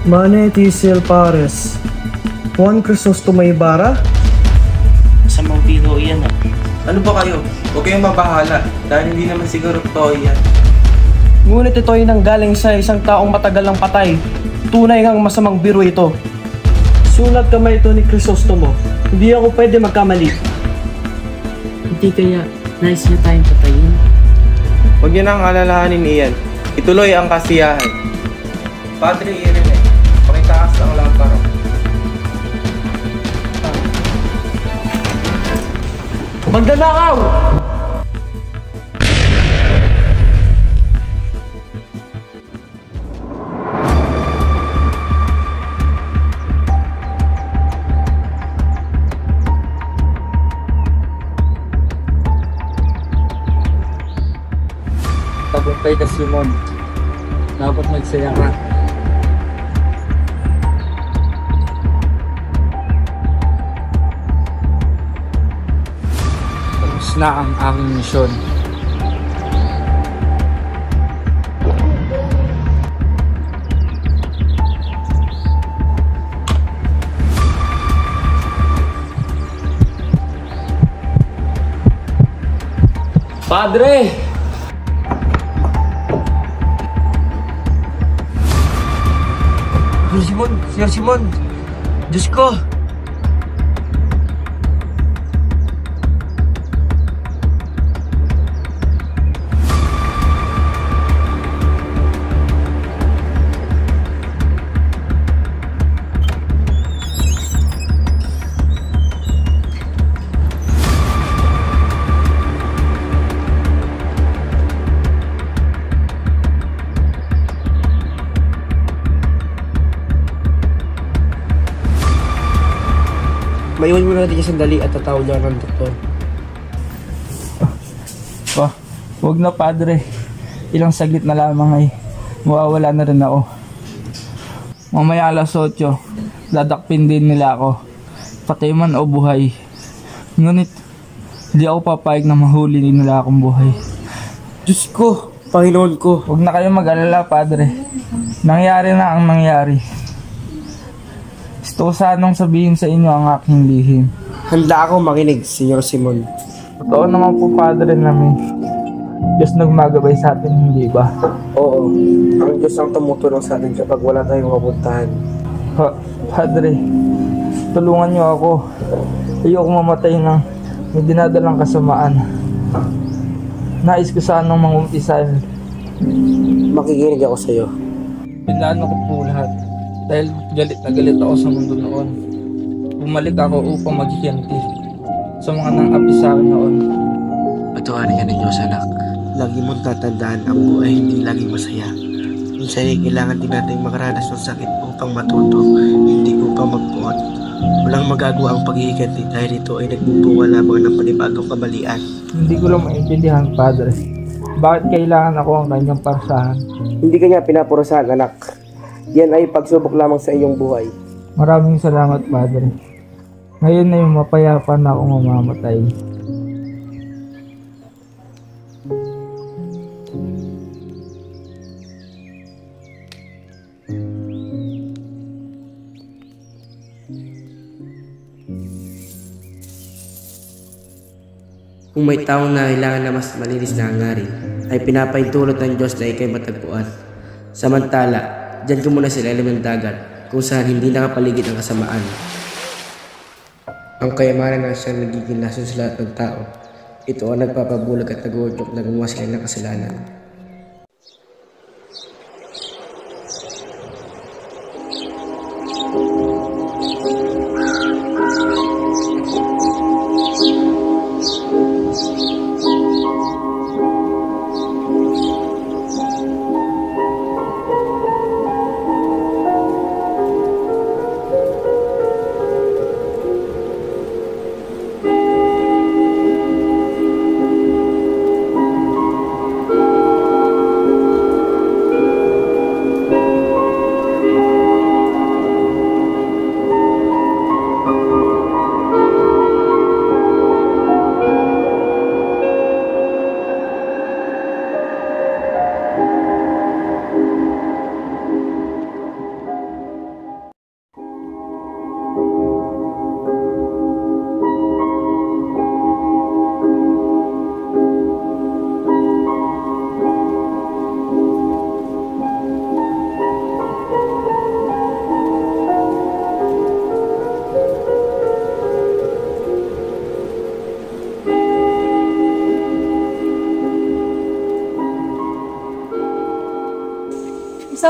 Mane Tisil Pares. Juan Crisostomo Ibarra? Sa mga biro yan ah. Ano ba kayo? Huwag kayong mabahala dahil hindi naman siguro totoo yan. Ngunit ito ay nanggaling sa isang taong matagal ng patay. Tunay ngang masamang biro ito. Sulat kamay ito ni Crisostomo. Hindi ako pwede magkamali. Hindi kaya nais niya tayong patayin? Huwag niyo nang alalahanin iyan. Ituloy ang kasiyahan. Padre Irene, pakitaas ang lampara. Magdanakaw! Tagumpay ka, Simon. Dapat magsaya ka. Tapos na ang aking misyon. Padre! Sir Simon! Diyos ko! Maiwan mo natin yung sandali at tatawag lang ng doktor. Huwag na, Padre. Ilang saglit na lamang ay mawawala na rin ako. Mamaya alas 8, dadakpin din nila ako. Patay man o buhay. Ngunit, hindi ako papayag na mahuli din nila akong buhay. Diyos ko! Panginoon ko! Huwag na kayo mag-alala, Padre. Nangyari na ang nangyari. Gusto ko sanang sabihin sa inyo ang aking lihim. Handa ako makinig, Senyor Simon. Totoo naman po, Padre, na may Diyos nagmagabay sa atin, hindi ba? Oo, ang Diyos ang tumutulong sa atin kapag wala tayong mapuntahan. Padre, tulungan niyo ako. Ayoko mamatay ng may dinadalang kasamaan. Nais ko sanang mangumpisan. Makikinig ako sa iyo. Pinlano ko po lahat. Dahil galit na galit ako sa mundo noon. Bumalik ako upang maghihinti sa mga nang-api sa akin noon. Patuharin ka ng Diyos, anak. Lagi mong tatandaan ang buhay hindi laging masaya. Minsan ay kailangan din natin makaranas ng sakit upang matuto, hindi upang magpuot. Walang magagawa ang paghihiganti dahil ito ay nagbubunga lamang ng panibagong kamalian. Hindi ko lang maintindihan, Padre. Bakit kailangan ako ang kanyang parusahan? Hindi kanya pinaparusahan, anak. Yan ay pagsubok lamang sa iyong buhay. Maraming salamat, Padre. Ngayon ay mapayapa na akong mamamatay. Kung may taong nangailangan na mas malinis na hangarin, ay pinapaintulot ng Diyos na ikay matagpuan. Samantala, diyan ko muna sila ilalim ng dagat, kung saan hindi nakapaligid ang kasamaan. Ang kayamanan na siyang nagiging lason sa lahat ng tao, ito ang nagpapabulag at nag-uudyok na gumawa sila ng kasalanan.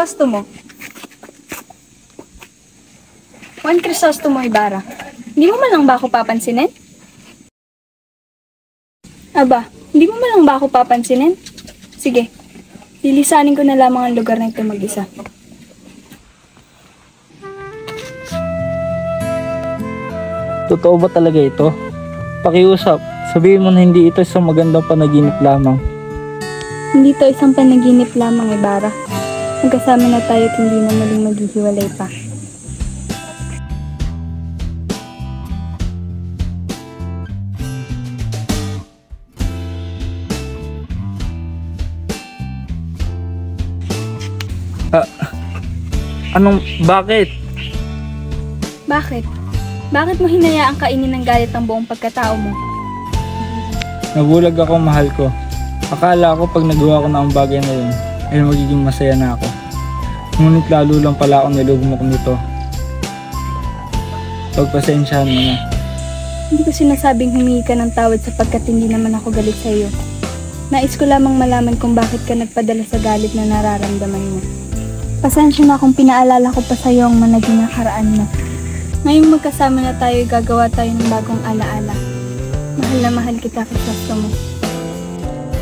Crisostomo. Juan Crisostomo Ibarra. Hindi mo man lang ba ako papansinin? Aba, hindi mo man lang ba ako papansinin? Sige, lilisanin ko na lamang ang lugar na ito mag-isa. Totoo ba talaga ito? Pakiusap, sabihin mo na hindi ito isang magandang panaginip lamang. Hindi ito isang panaginip lamang, Ibarra. Magkasama na tayo at hindi na maling maghihiwalay pa. Bakit? Bakit? Bakit mo hinayaang kainin ng galit ang buong pagkatao mo? Nabulag ako, mahal ko. Akala ko pag nagawa ko na ang bagay na yun, ay magiging masaya na ako. Ngunit lalo lang pala ako nilugmok nito. Pagpasensyahan mo na. Hindi ko sinasabing humingi ka ng tawad sapagkat hindi naman ako galit sa iyo. Nais ko lamang malaman kung bakit ka nagpadala sa galit na nararamdaman mo. Pasensya na kung pinaalala ko pa sa iyo ang managing nakaraan mo. Ngayong magkasama na tayo, gagawa tayo ng bagong alaala. Mahal na mahal kita, Crisostomo.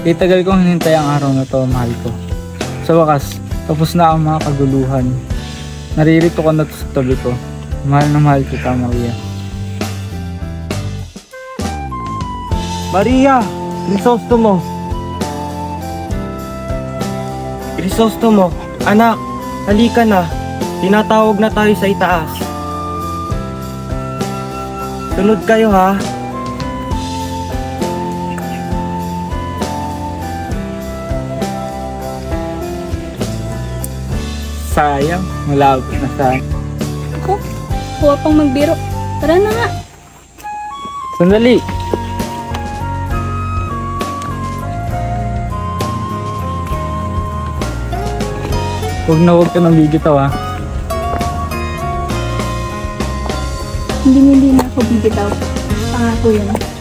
Itagal kong hinintay ang araw na to, mahal ko. Sa wakas, tapos na ang mga kaguluhan. Naririto ka na sa tabi ko. Mahal na mahal kita, Maria. Maria! Crisostomo! Crisostomo, anak, halika na. Tinatawag na tayo sa itaas. Sunod kayo ha. Sayang, malapit na sa... Ako, huwag pang magbiro. Tara na nga. Sandali! Huwag ka nang bibitaw ha. Hindi na ako bibitaw. Pangako yun.